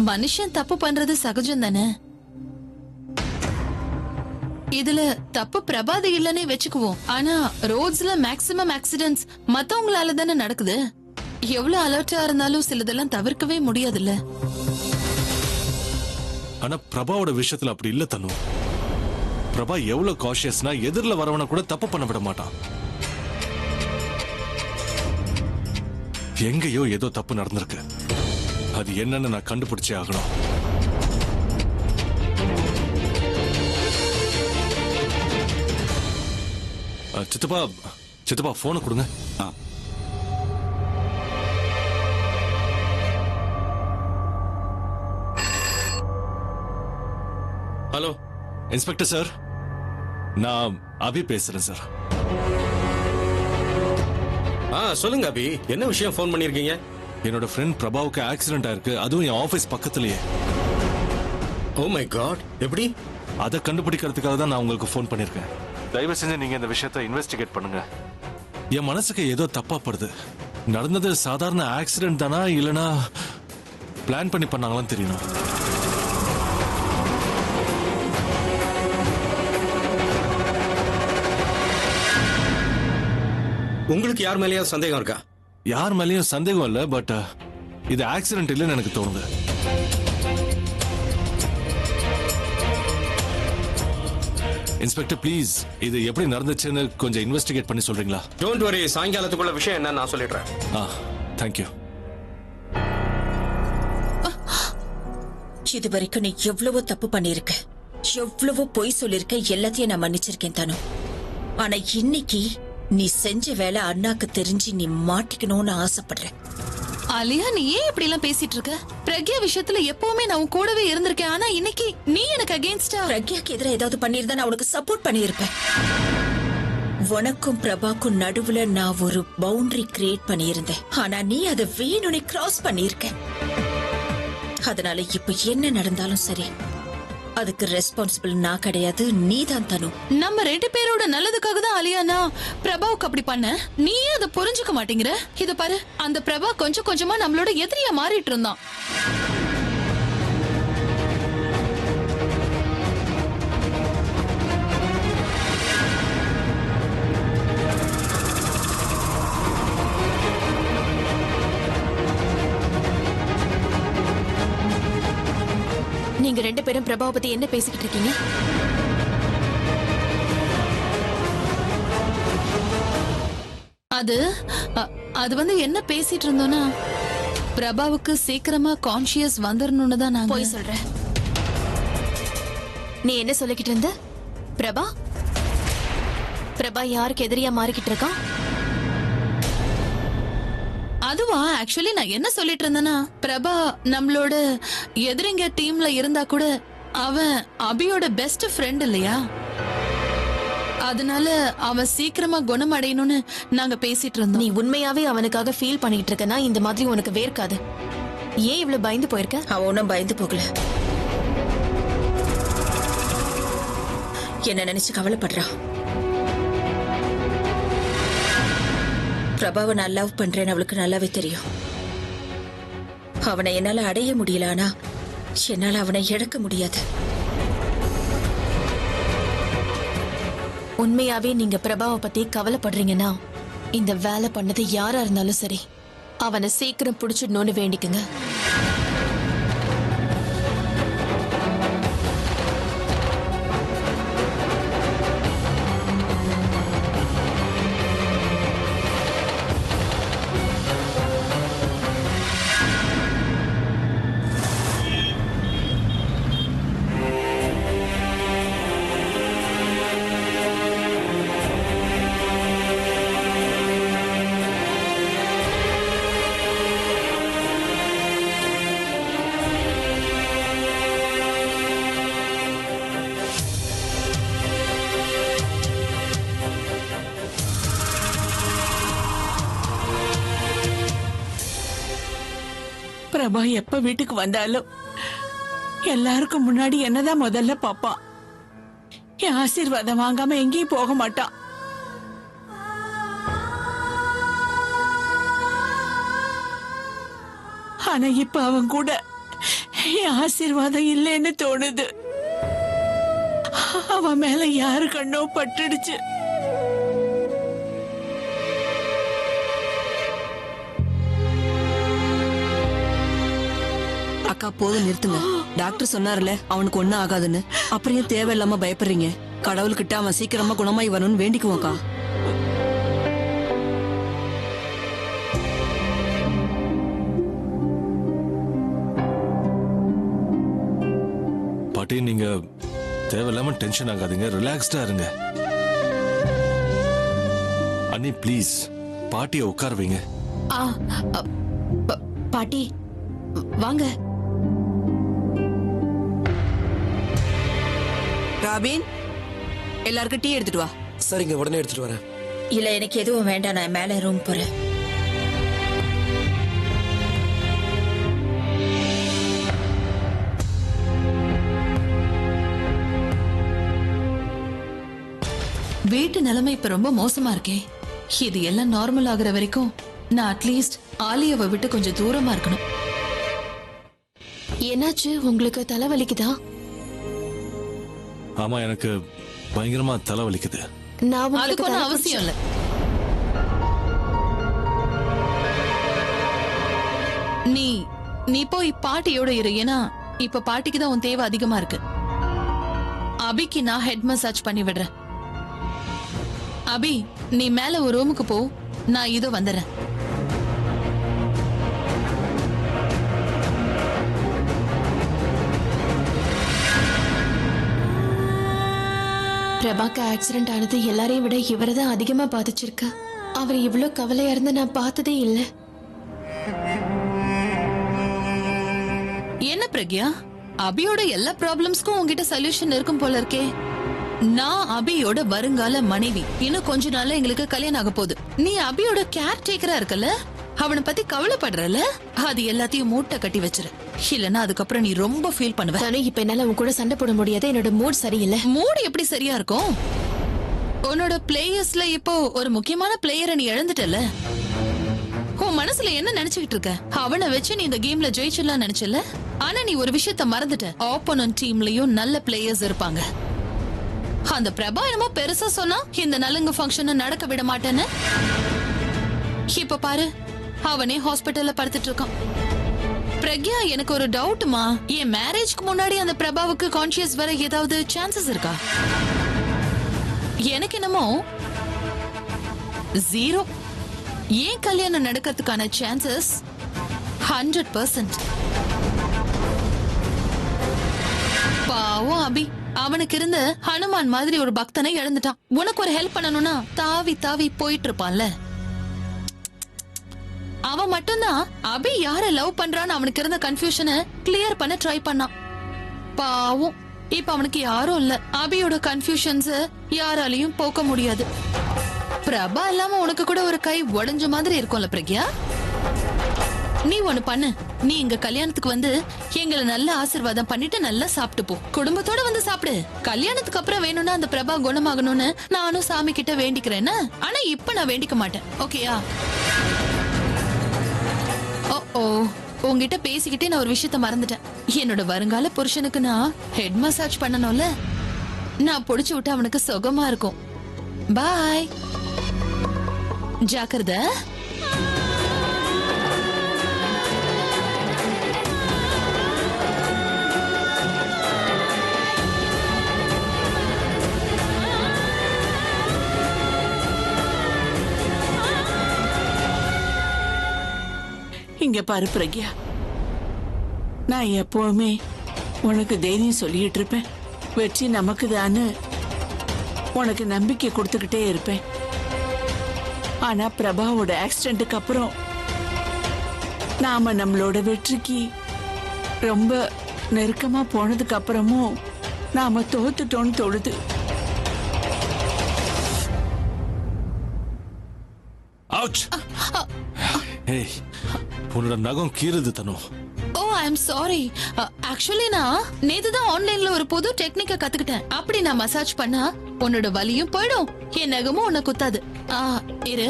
மனுஷன் தப்பு பண்றது சகஜம் தானே. இதுல தப்பு பிரபாதி இல்லன்னே வச்சுக்குவோம். ஆனா ரோட்ஸ்ல மேக்ஸிமம் ஆக்சிடென்ட்ஸ் மத்தவங்களால தானே நடக்குது. எவ்வளவு அலர்ட்டா இருந்தாலும் சிலதெல்லாம் தவிர்க்கவே முடியாதுல்ல. ஆனா பிரபாவோட விஷயத்துல அப்படி இல்ல தனு. பிரபா எவ்வளவு காஷியஸ்னா எதிரில வரவன கூட தப்பு பண்ண விட மாட்டான். எங்கேயோ ஏதோ தப்பு நடந்திருக்கு. அது என்னன்னு நான் கண்டுபிடிச்சே ஆகணும். சித்தப்பா சித்தப்பா போனை கொடுங்க. ஹலோ இன்ஸ்பெக்டர் சார், நான் அபி பேசுறேன் சார். சொல்லுங்க அபி, என்ன விஷயம் போன் பண்ணிருக்கீங்க? என்னோட ஃப்ரெண்ட் பிரபாவுக்கு ஆக்சிடென்ட் ஆயிருக்கு, அதுவும் என் ஆபீஸ் பக்கத்துலயே. ஓ மை காட், எப்படி? அதை கண்டுபிடிக்கிறதுக்காக தான் நான் உங்களுக்கு போன் பண்ணிருக்கேன். தயவு செஞ்சு நீங்க இந்த விஷயத்தை இன்வெஸ்டிகேட் பண்ணுங்க. என் மனசுக்கு ஏதோ தப்பா படுது. நடந்தது சாதாரண ஆக்சிடென்ட் தானா இல்லனா பிளான் பண்ணி பண்ணாங்களான்னு தெரியணும். உங்களுக்கு யார் மேலேயாவது சந்தேகம் இருக்கா? யார் மேலேயும் சந்தேகம் இல்ல, பட் இது ஆக்சிடென்ட் இல்லைன்னு எனக்கு தோணுது. இன்ஸ்பெக்டர் ப்ளீஸ், இது எப்படி நடந்துச்சுன்னு கொஞ்சம் இன்வெஸ்டிகேட் பண்ணி சொல்றீங்களா? டோன்ட் வரி, சாயங்காலத்துக்குள்ள விஷயம் என்ன நான் சொல்லிடுறேன். தேங்க்யூ. இது வரைக்கும் நீ எவ்வளவோ தப்பு பண்ணிருக்க, எவ்வளவோ பொய் சொல்லிருக்க, எல்லாத்தையும் நான் மன்னிச்சிருக்கேன் தானு. ஆனா இன்னைக்கு நீ செஞ்ச வேலை அண்ணாக்கு தெரிஞ்சு நீ மாட்டிக்கணும்னு ஆசைப்படுற. ஆலியா, நீ ஏன் இப்படி எல்லாம் பேசிட்டு இருக்க? பிரக்யா விஷயத்துல எப்பவுமே நான் உன் கூடவே இருந்திருக்கேன். ஆனா இன்னைக்கு நீ எனக்கு அகைன்ஸ்டா. பிரக்யாக்கு எதிராக ஏதாவது பண்ணிருந்தா நான் உனக்கு சப்போர்ட் பண்ணியிருப்பேன். உனக்கும் பிரபாக்கும் நடுவுல நான் ஒரு பவுண்டரி கிரியேட் பண்ணியிருந்தேன். ஆனா நீ அதை வேணும்னே கிராஸ் பண்ணியிருக்க. அதனால இப்ப என்ன நடந்தாலும் சரி, அதுக்கு ரெஸ்பான்சிபிள் நான் கிடையாது, நீதான் தனு. நம்ம ரெண்டு பேரோட நல்லதுக்காக தான் ஆலியா நான் பிரபாவுக்கு அப்படி பண்ண. நீ அதை புரிஞ்சுக்க மாட்டேங்கிற. இத பாரு, அந்த பிரபா கொஞ்சம் கொஞ்சமா நம்மளோட எதிரியா மாறிட்டு இருந்தான். நீங்க ரெண்டு பேரும் பிரபாவை பத்தி என்ன பேசிக்கிட்டு இருக்கீங்க? அது வந்து என்ன பேசிட்டு இருந்தோம்னா, பிரபாவுக்கு சீக்கிரமா கான்ஷியஸ் வந்துடணும்னு தான் நான் போய் சொல்றேன். நீ என்ன சொல்லிக்கிட்டு இருந்த? பிரபா பிரபா யாருக்கு எதிரியா மாறிக்கிட்டு இருக்கான்? அதுவா, ஆக்சுவலி நான் என்ன சொல்லிட்டு இருந்தேன்னா, பிரபா நம்மளோட எதிரிங்க டீம்ல இருந்தா கூட அவன் அபியோட பெஸ்ட் ஃப்ரெண்ட் இல்லையா? அதனால அவன் சீக்கிரமா குணமடையணும்னு நாங்க பேசிட்டு இருந்தோம். நீ உண்மையாவே அவனுக்காக ஃபீல் பண்ணிட்டு இருக்கனா இந்த மாதிரி உனக்கு வேர்க்காது. ஏன் இவ்வளவு பயந்து போயிருக்க? அவன் ஒன்னும் பயந்து போகல. என்ன நினைச்சு கவலைப்படுறா. பிரபாவை நான் லவ் பண்றேன்னு அவளுக்கு நல்லாவே தெரியும். அவனை என்னால அடைய முடியல, ஆனா என்னால அவனை இழக்க முடியாது. உண்மையாவே நீங்க பிரபாவை பத்தி கவலைப்படுறீங்கன்னா இந்த வேலை பண்ணது யாரா இருந்தாலும் சரி, அவனை சீக்கிரம் பிடிச்சிடணும்னு வேண்டிக்குங்க. பிரபா எப்ப வீட்டுக்கு வந்தாலும் எல்லாருக்கும் முன்னாடி என்னதான் முதல்ல பாப்பான். என் ஆசீர்வாதம் வாங்காம எங்கேயும் போக மாட்டான். ஆனா இப்ப அவன் கூட என் ஆசீர்வாதம் இல்லைன்னு தோணுது. அவன் மேல யாரு கண்ணோ பட்டுடுச்சு. அக்கா போதும் நிறுத்துங்க. டாக்டர் சொன்னார்ல அவனுக்கு ஒண்ணும் ஆகாதுன்னு. அப்புறம் ஏன் தேவையில்லாம பயப்படுறீங்க? கடவுள்கிட்ட அவன் சீக்கிரமா குணமாயி வரணும்னு வேண்டிக்குவோம்க்கா. பாட்டி, நீங்க தேவையில்லாம டென்ஷன் ஆகாதீங்க, ரிலாக்ஸ்டா இருங்க. அண்ணி ப்ளீஸ் பாட்டியை உட்கார வைங்க. ஆ, பாட்டி வாங்க. ராபின், எல்லாருக்கும் டீ எடுத்துட்டு வா. சரிங்க, உடனே எடுத்துட்டு வரேன். இல்ல எனக்கு எதுவும் வேண்டாம், நான் மேல ரூம் போறேன். வீட்டு நிலைமை இப்ப ரொம்ப மோசமா இருக்கே. இது எல்லாம் நார்மல் ஆகுற வரைக்கும் நான் அட்லீஸ்ட் ஆலியாவை விட்டு கொஞ்சம் தூரமா இருக்கணும். என்னாச்சு, உங்களுக்கு தலைவலிக்குதா? ஆமா, எனக்கு பயங்கரமா தலை வலிக்குது. நான் அதுக்கு ஒன்றும் அவசியம் இல்ல. நீ போய் பாட்டியோட இரு. ஏன்னா இப்ப பாட்டிக்கு தான் உன் தேவை அதிகமா இருக்கு. அபிக்கு நான் ஹெட் மசாஜ் பண்ணி விடுறேன். அபி, நீ மேல ஒரு ரூமுக்கு போ, நான் இதோ வந்துடுறேன். பிரபாக்கு ஆக்சிடென்ட் ஆனது எல்லாரையும் விட இவரதான் அதிகமா பாதிச்சிருக்கு. அவர் இவ்வளவு கவலையா இருந்து நான் பார்த்ததே இல்ல. என்ன பிரக்யா, அபியோட எல்லா ப்ராப்ளம்ஸ்க்கும் உங்ககிட்ட சொல்யூஷன் இருக்கும் போல இருக்கே. நான் அபியோட வருங்கால மனைவி. இன்னும் கொஞ்ச நாள்ல எங்களுக்கு கல்யாணம் ஆக போகுது. நீ அபியோட கேர் டேக்கரா இருக்கல, அவனை பத்தி கவலைப்படுறல, அது எல்லாத்தையும் மூட்டை கட்டி வச்சிரு. இல்லன்னா அதுக்கப்புறம் நீ ரொம்ப ஃபீல் பண்ணுவ. நானும் இப்ப என்னால உன் கூட சண்டை போட முடியாது. என்னோட மூட் சரியில்லை. மூடு எப்படி சரியா இருக்கும்? உன்னோட பிளேயர்ஸ்ல இப்போ ஒரு முக்கியமான பிளேயரை நீ இழந்துட்டல. உன் மனசுல என்ன நினைச்சுக்கிட்டு இருக்க? அவனை வச்சு நீ இந்த கேம்ல ஜெயிச்சிடலாம் நினைச்சல. ஆனா நீ ஒரு விஷயத்த மறந்துட்ட. ஆப்போனன்ட் டீம்லயும் நல்ல பிளேயர்ஸ் இருப்பாங்க. அந்த பிரபா என்னமோ பெருசா சொன்னா இந்த நலுங்கு ஃபங்க்ஷன் நடக்க விட மாட்டேன்னு. இப்ப பாரு, அவனே ஹாஸ்பிட்டல்ல படுத்துட்டு இருக்கான். பிரக்யா, எனக்கு ஒரு டவுட்மா. என் மேரேஜ்க்கு முன்னாடி அந்த பிரபாவுக்கு கான்ஷியஸ் வர ஏதாவது சான்சஸ் இருக்கா? எனக்கு என்னமோ 0. ஏன் கல்யாணம் நடக்கிறதுக்கான சான்சஸ் 100%. பாவம் அபி, அவனுக்கு இருந்த ஹனுமான் மாதிரி ஒரு பக்தனை இழந்துட்டான். உனக்கு ஒரு ஹெல்ப் பண்ணணும்னா தாவி தாவி போயிட்டு இருப்பான்ல. அவன் மட்டும்தான் அபி யார லவ் பண்றான்னு அவனுக்கு இருந்த கன்ஃபியூஷனை கிளியர் பண்ண ட்ரை பண்ணான். பாவம், இப்ப அவனுக்கு யாரும் இல்ல. அபியோட கன்ஃபியூஷன்ஸ் யாராலையும் போக்க முடியாது. பிரபா இல்லாம உனக்கு கூட ஒரு கை உடைஞ்ச மாதிரி இருக்கும்ல பிரக்யா. நீ ஒண்ணு பண்ணு, நீ இங்க கல்யாணத்துக்கு வந்து எங்களை நல்ல ஆசீர்வாதம் பண்ணிட்டு நல்லா சாப்பிட்டு போ. குடும்பத்தோட வந்து சாப்பிடு. கல்யாணத்துக்கு அப்புறம் வேணும்னா அந்த பிரபா குணமாகணும்னு நானும் சாமி கிட்ட வேண்டிக்கிறேன்னு. ஆனா இப்ப நான் வேண்டிக்க மாட்டேன், ஓகேயா? ஓ, உங்ககிட்ட பேசிக்கிட்டே நான் ஒரு விஷயத்த மறந்துட்டேன். என்னோட வருங்கால புருஷனுக்கு நான் ஹெட் மசாஜ் பண்ணணும்ல. நான் புடிச்சு விட்டு அவனுக்கு சுகமா இருக்கும். பாய், ஜாக்கிரதை. இங்க பாரு பிரக்யா, நான் எப்பவுமே உனக்கு தைரியம் சொல்லிட்டு இருப்பேன். வெற்றி நமக்கு தானு உனக்கு நம்பிக்கை கொடுத்துக்கிட்டே இருப்பேன். ஆனா பிரபாவோட ஆக்சிடென்ட்டுக்கு அப்புறம் நாம நம்மளோட வெற்றிக்கு ரொம்ப நெருக்கமா போனதுக்கு அப்புறமும் நாம தோத்துட்டோம்னு தோணுது. உன்னோட நகம் கீறுது தனு. ஓ, ஐ அம் சாரி. ஆக்சுவலி நான் நேத்து தான் ஆன்லைன்ல ஒரு புது டெக்னிக்க கத்துக்கிட்டேன். அப்படி நான் மசாஜ் பண்ணா உன்னோட வலியும் போயிடும், என் நகமும் உன்னை குத்தாது. இரு.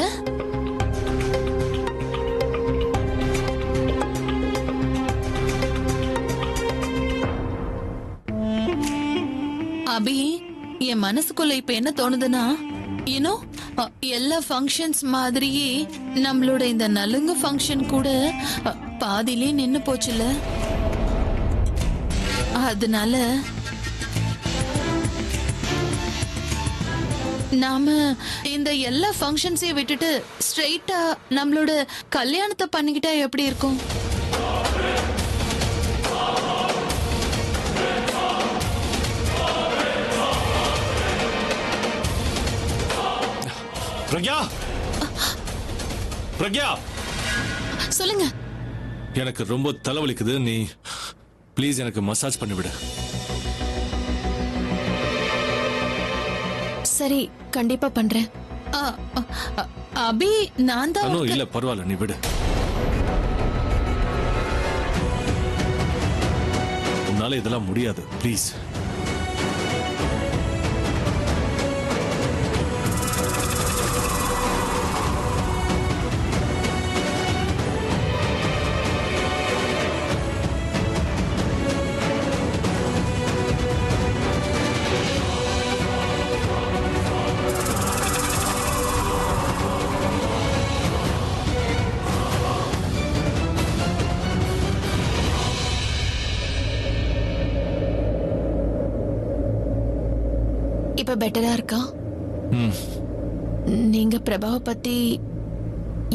அபி, என் மனசுக்குள்ள இப்ப என்ன தோணுதுன்னா, யூனோ, எல்லா ஃபங்க்ஷன்ஸ் மாதிரியே நம்மளோட இந்த நலுங்கு ஃபங்க்ஷன் கூட பாதியிலே நின்னு போச்சுல. அதனால நாம இந்த எல்லா ஃபங்க்ஷன்ஸையும் விட்டுட்டு ஸ்ட்ரெயிட்டா நம்மளோட கல்யாணத்தை பண்ணிக்கிட்டா எப்படி இருக்கும்? பிரக்யா, பிரக்யா, சொல்லுங்க. எனக்கு ரொம்ப தலைவலிக்குது. நீ ப்ளீஸ் எனக்கு மசாஜ் பண்ணிவிடு. சரி, கண்டிப்பா பண்றேன். அ, அ, அ, அபி, நான் தான் அனு, இல்ல பரவாயில்ல, நீ விடு. உன்னால இதெல்லாம் முடியாது. ப்ளீஸ். இப்ப பெட்டரா இருக்கா? நீங்க பிரபாவை பத்தி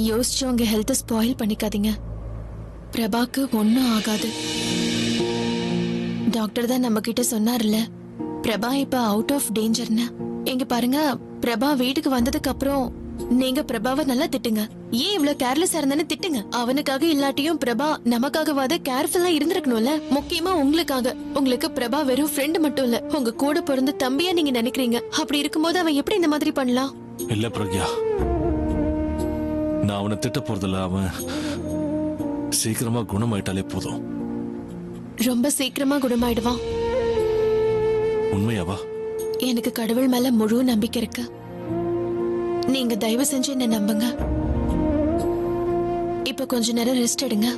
யோசிச்சு உங்க ஹெல்த் ஸ்பாயில் பண்ணிக்காதீங்க. பிரபாக்கு ஒண்ணும் ஆகாது. டாக்டர் தான் நம்ம கிட்ட சொன்னார்ல, பிரபா இப்ப அவுட் ஆஃப் டேஞ்சர்னு. இங்க பாருங்க, பிரபா வீட்டுக்கு வந்ததுக்கு அப்புறம் நீங்க பிரபாவை நல்லா திட்டுங்க. ஏன் இவ்வளவு கேர்லெஸ்ஸா இருந்தேன்னு திட்டுங்க. அவனுக்காக இல்லாட்டியும் பிரபா நமக்காகவாத கேர்ஃபுல்லா இருந்திருக்கணும்ல. முக்கியமா உங்களுக்காக. உங்களுக்கு பிரபா வெறும் ஃப்ரெண்ட் மட்டும் இல்ல, உங்க கூட பிறந்த தம்பியா நீங்க நினைக்கிறீங்க. அப்படி இருக்கும்போது அவன் எப்படி இந்த மாதிரி பண்ணலாம்? இல்ல பிரக்யா, நான் அவனை திட்ட போறதில்ல. அவன் சீக்கிரமா குணமாயிட்டாலே போதும். ரொம்ப சீக்கிரமா குணமாயிடுவான். உண்மையாவா? எனக்கு கடவுள் மேல முழு நம்பிக்கை இருக்கு. நீங்க தயவு செஞ்சு என்ன நம்புங்க. இப்ப கொஞ்ச நேரம் ரெஸ்ட் எடுங்க.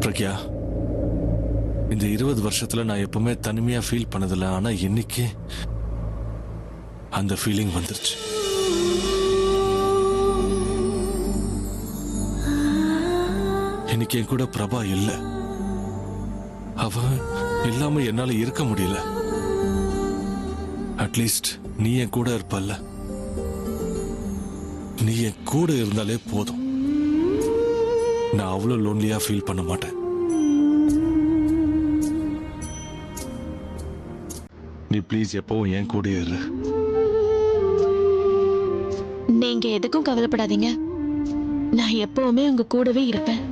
பிரக்யா, இந்த 20 வருஷத்துல நான் எப்பவுமே தனிமையா ஃபீல் பண்ணதில்ல. ஆனா இன்னைக்கு அந்த ஃபீலிங் வந்துருச்சு. இன்னைக்கு என் கூட பிரபா இல்ல. அவ இல்லாம என்னால இருக்க முடியல. அட்லீஸ்ட் நீ என் கூட இருப்பல்ல. நீ என் கூட இருந்தாலே போதும். நான் அவ்வளவு லோன்லியா ஃபீல் பண்ண மாட்டேன். நீ ப்ளீஸ் எப்பவும் என் கூட இரு. நீங்க எதுக்கும் கவலைப்படாதீங்க. நான் எப்பவுமே உங்க கூடவே இருப்பேன்.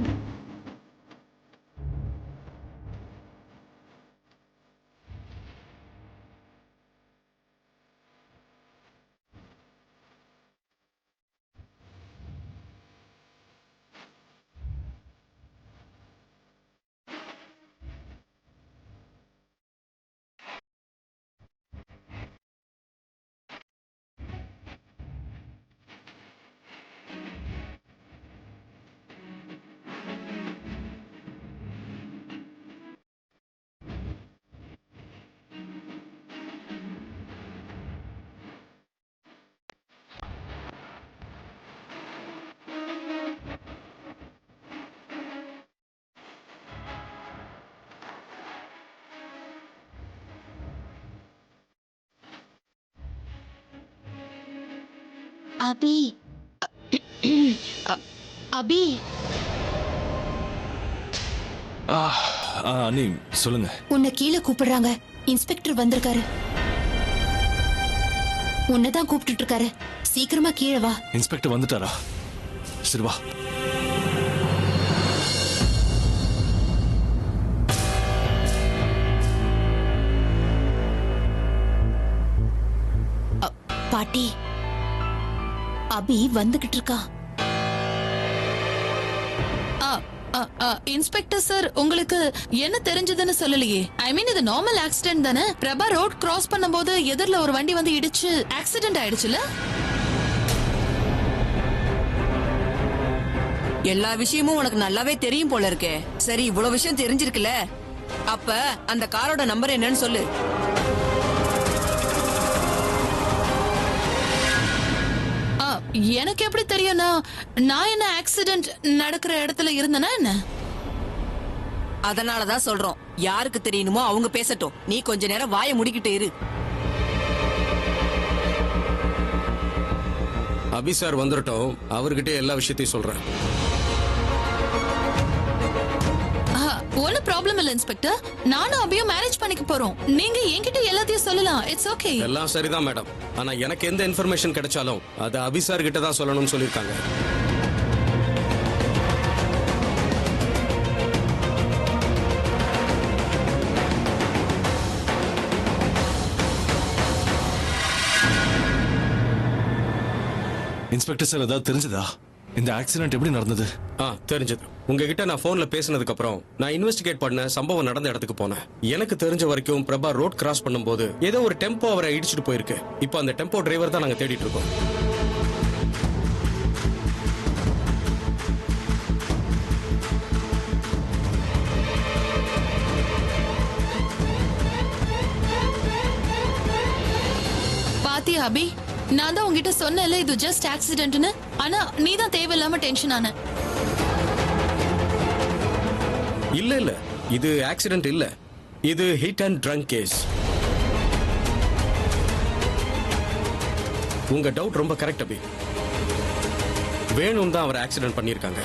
அபி, அபி, நீ சொல்லுங்க. உன்னை கீழே கூப்பிடுறாங்க. இன்ஸ்பெக்டர் வந்திருக்காரு. உன்னைதான் கூப்பிட்டு இருக்காரு. சீக்கிரமா கீழே வா. இன்ஸ்பெக்டர் வந்துட்டாரா? சரி வா. பாட்டி, அபி வந்துகிட்டு இருக்கா. இன்ஸ்பெக்டர் சார், உங்களுக்கு என்ன தெரிஞ்சதுன்னு சொல்லலையே. ஐ மீன், இது நார்மல் ஆக்சிடென்ட் தானே? பிரபா ரோட் கிராஸ் பண்ணும்போது எதிரில ஒரு வண்டி வந்து இடிச்சு ஆக்சிடென்ட் ஆயிடுச்சுல? எல்லா விஷயமும் உனக்கு நல்லாவே தெரியும் போல இருக்கே. சரி, இவ்வளவு விஷயம் தெரிஞ்சிருக்குல, அப்ப அந்த காரோட நம்பர் என்னன்னு சொல்லு. எனக்கு எப்படி தெரியும்னா, நான் என்ன ஆக்சிடென்ட் நடக்கிற இடத்துல இருந்தேனா என்ன? அதனாலதான் சொல்றோம், யாருக்கு தெரியணுமோ அவங்க பேசட்டும். நீ கொஞ்ச நேரம் வாயை முடிக்கிட்டு இரு. அபி சார் வந்துட்டோம், அவர்கிட்ட எல்லா விஷயத்தையும் சொல்றேன். ஒன்னும் ப்ராப்ளம் இல்ல இன்ஸ்பெக்டர். நானும் அபியும் மேரேஜ் பண்ணிக்க போறோம். நீங்க என்கிட்ட எல்லாத்தையும் சொல்லலாம். It's okay. எல்லாம் சரிதான் மேடம். ஆனா எனக்கு எந்த இன்ஃபர்மேஷன் கிடைச்சாலும் அது அபி சார் கிட்ட தான் சொல்லணும்னு சொல்லிருக்காங்க. இன்ஸ்பெக்டர் சார், ஏதாவது தெரிஞ்சதா? இந்த ஆக்சிடென்ட் எப்படி நடந்தது? தெரிஞ்சது. உங்ககிட்ட நான் போன்ல பேசினதுக்கு அப்புறம் நான் இன்வெஸ்டிகேட் பண்ண சம்பவம் நடந்த இடத்துக்கு போனேன். எனக்கு தெரிஞ்ச வரைக்கும் பிரபா ரோட் கிராஸ் பண்ணும்போது ஏதோ ஒரு டெம்போ அவரை இடிச்சிட்டு போயிருக்கு. இப்போ அந்த டெம்போ டிரைவர் தான் நாங்க தேடிட்டு இருக்கோம். பாத்தியா அபி, நான் தான் உங்ககிட்ட சொன்னேன்ல இது ஜஸ்ட் ஆக்சிடென்ட்னு. ஆனா நீ தான் தேவையில்லாம டென்ஷன் ஆன. இல்ல இது ஆக்சிடென்ட் இல்ல, இது ஹிட் அண்ட் ட்ரங்க் கேஸ். உங்க டவுட் ரொம்ப கரெக்ட் அபி. வேணும் தான் அவர் ஆக்சிடென்ட் பண்ணிருக்காங்க.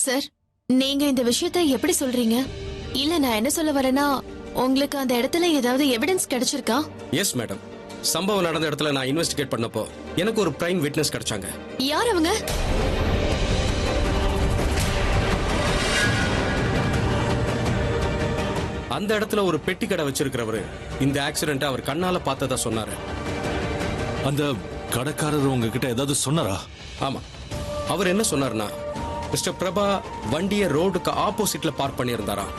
சார், நீங்க இந்த விஷயத்தை எப்படி சொல்றீங்க? இல்ல, நான் என்ன சொல்ல வரேன்னா, உங்களுக்கு அந்த இடத்துல ஏதாவது எவிடன்ஸ் கிடைச்சிருக்கா? Yes madam. சம்பவம் நடந்த இடத்துல நான் இன்வெஸ்டிகேட் பண்ணப்போ எனக்கு ஒரு பிரைம் விட்னஸ் கிடைச்சாங்க. யார் அவங்க? அந்த இடத்துல ஒரு பெட்டி கடை வச்சிருக்கிறவரு இந்த ஆக்சிடென்ட் அவர் கண்ணால பார்த்ததா சொன்னாரு. அந்த கடைக்காரர் உங்ககிட்ட ஏதாவது சொன்னாரா? ஆமா. அவர் என்ன சொன்னார்னா, மிஸ்டர் பிரபா வண்டியை ரோடுக்கு ஆப்போசிட்ல பார்க் பண்ணியிருந்தாராம்.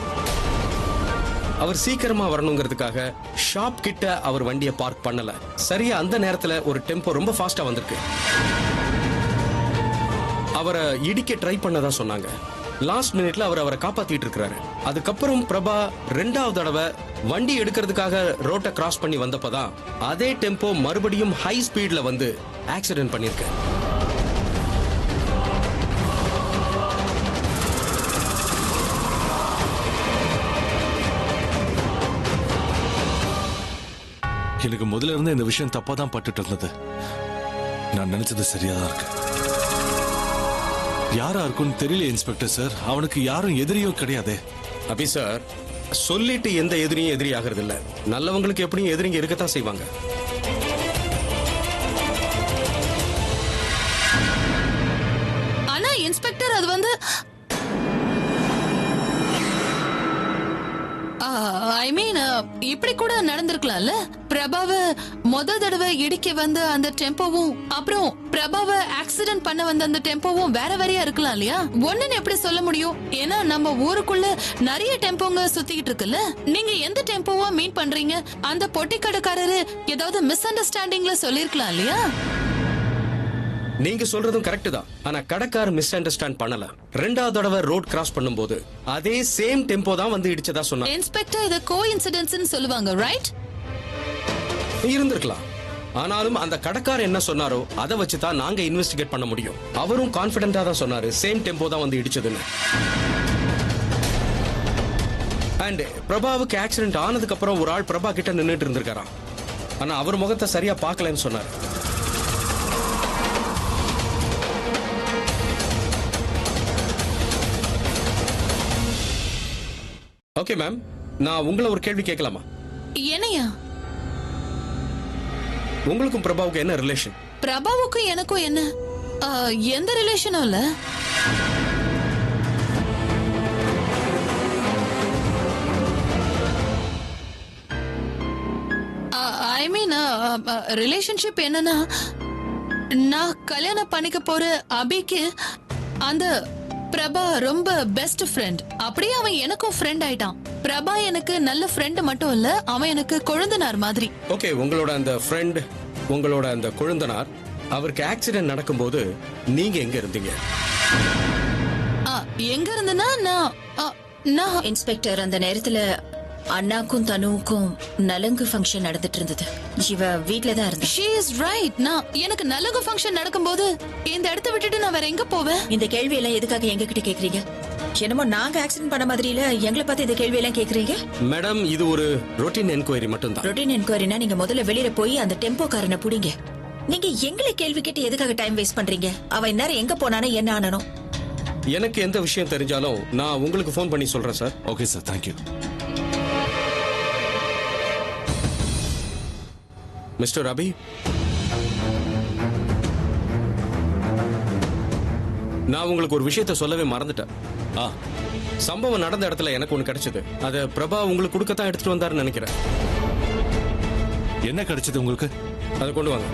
அவர் சீக்கிரமா வரணுங்கிறதுக்காக ஷாப் கிட்ட அவர் வண்டியை பார்க் பண்ணல. சரியா அந்த நேரத்துல ஒரு டெம்போ ரொம்ப ஃபாஸ்டா வந்திருக்கு. அவரை இடிக்க ட்ரை பண்ணதா சொன்னாங்க. லாஸ்ட் மினிட்ல அவர் அவரை காப்பாத்திட்டு இருக்காரு. அதுக்கப்புறம் பிரபா ரெண்டாவது தடவை வண்டி எடுக்கிறதுக்காக ரோட்டை கிராஸ் பண்ணி வந்தப்பதான் அதே டெம்போ மறுபடியும் ஹை ஸ்பீட்ல வந்து ஆக்சிடென்ட் பண்ணிருக்கு. எனக்கு முதல்ல இருந்து இந்த விஷயம் தப்பா தான் பட்டுட்டு இருந்தது. நான் நினைச்சது சரியாதான் இருக்கு. யாரா இருக்கும்னு தெரியல இன்ஸ்பெக்டர் சார். அவனுக்கு யாரும் எதிரியும் கிடையாது. அபி சார், சொல்லிட்டு எந்த எதிரியும் எதிரி ஆகிறது இல்ல. நல்லவங்களுக்கு எப்படியும் எதிரிங்க இருக்கத்தான் செய்வாங்க. ஆனா இன்ஸ்பெக்டர், அது வந்து ஐ மீன் இப்படி கூட நடந்திருக்கலாம்ல. பிரபாவை முதல் தடவை இடிக்க வந்து அந்த டெம்போவும் அப்புறம் பிரபாவை ஆக்சிடென்ட் பண்ண வந்த அந்த டெம்போவும் வேற வேறையா இருக்கலாம் இல்லையா? ஒண்ணுன்னு எப்படி சொல்ல முடியும்? ஏன்னா நம்ம ஊருக்குள்ள நிறைய டெம்போங்க சுத்திக்கிட்டு இருக்குல்ல. நீங்க எந்த டெம்போவா மீன் பண்றீங்க? அந்த பொட்டி கடைக்காரரு ஏதாவது மிஸ் அண்டர்ஸ்டாண்டிங்ல சொல்லிருக்கலாம் இல்லையா? நீங்க சொல்றதும் கரெக்ட் தான். ஆனா கடைக்காரர் மிஸ் அண்டர்ஸ்டாண்ட் பண்ணல. ரெண்டாவது தடவை ரோட் கிராஸ் பண்ணும்போது அதே சேம் டெம்போ தான் வந்து இடிச்சதா சொன்னாங்க. இன்ஸ்பெக்டர், இத கோ இன்சிடென்ட்ஸ்னு சொல்லுவாங்க, ரைட்? இருந்திருக்கலாம். ஆனாலும் அந்த கடைக்காரர் என்ன சொன்னாரோ அதை வச்சு தான் நாங்க இன்வெஸ்டிகேட் பண்ண முடியும். அவரும் கான்பிடென்டா தான் சொன்னாரு சேம் டெம்போ தான் வந்து இடிச்சதுன்னு. அண்ட் பிரபாவுக்கு ஆக்சிடென்ட் ஆனதுக்கு அப்புறம் ஒரு ஆள் பிரபா கிட்ட நின்னுட்டு இருந்திருக்காராம். ஆனா அவர் முகத்தை சரியா பார்க்கலன்னு சொன்னாரு. ஓகே மேம், நான் உங்களை ஒரு கேள்வி கேட்கலாமா? என்னையா? உங்களுக்கும் பிரபாவுக்கு என்ன ரிலேஷன்? பிரபாவுக்கும் எனக்கும் என்ன எந்த ரிலேஷனும் இல்ல. ஐ மீன் ரிலேஷன்ஷிப் என்னன்னா, நான் கல்யாணம் பண்ணிக்க போற அபிக்கு அந்த பிரபா ரொம்ப பெஸ்ட் ஃப்ரெண்ட். அப்படியே அவன் எனக்கும் ஃப்ரெண்ட் ஆயிட்டான். பிரபா எனக்கு நல்ல ஃப்ரெண்ட் மட்டும் இல்ல, அவன் எனக்கு கொழுந்தனார் மாதிரி. ஓகே, உங்களோட அந்த ஃப்ரெண்ட், உங்களோட அந்த கொழுந்தனார், அவருக்கு ஆக்சிடென்ட் நடக்கும்போது நீங்க எங்க இருந்தீங்க? எங்க இருந்தனா நான் இன்ஸ்பெக்டர், அந்த நேரத்துல அண்ணாக்கும் தனுவுக்கும் நலங்கு ஃபங்க்ஷன் நடந்துட்டு இருந்தது. இவ வீட்ல தான் இருந்தா. she is right. நான் எனக்கு நலங்கு ஃபங்க்ஷன் நடக்கும்போது இந்த இடத்தை விட்டுட்டு நான் வேற எங்க போவேன்? இந்த கேள்வி எல்லாம் எதுக்காக எங்க கிட்ட கேக்குறீங்க? என்னமோ நாங்க ஆக்சிடென்ட் பண்ண மாதிரி இல்ல எங்களை பார்த்து இந்த கேள்வி எல்லாம் கேக்குறீங்க. மேடம், இது ஒரு ரொட்டீன் என்கொயரி மட்டும்தான். ரொட்டீன் என்கொயரினா நீங்க முதல்ல வெளியில போய் அந்த டெம்போக்காரனை புடிங்க. நீங்க எங்களை கேள்வி கேட்டு எதுக்காக டைம் வேஸ்ட் பண்றீங்க? அவன் இந்நேரம் எங்க போனானோ என்ன ஆனனோ? எனக்கு எந்த விஷயம் தெரிஞ்சாலும் நான் உங்களுக்கு ஃபோன் பண்ணி சொல்றேன் sir. Okay sir, thank you. Mister Abhi, நான் உங்களுக்கு ஒரு விஷயத்த சொல்லவே மறந்துட்டேன். சம்பவம் நடந்த இடத்துல எனக்கு ஒண்ணு கிடைச்சது. அத பிரபா உங்களுக்கு கொடுக்கத்தான் எடுத்துட்டு வந்தாருன்னு நினைக்கிறேன். என்ன கிடைச்சது உங்களுக்கு? அதை கொண்டு வாங்க.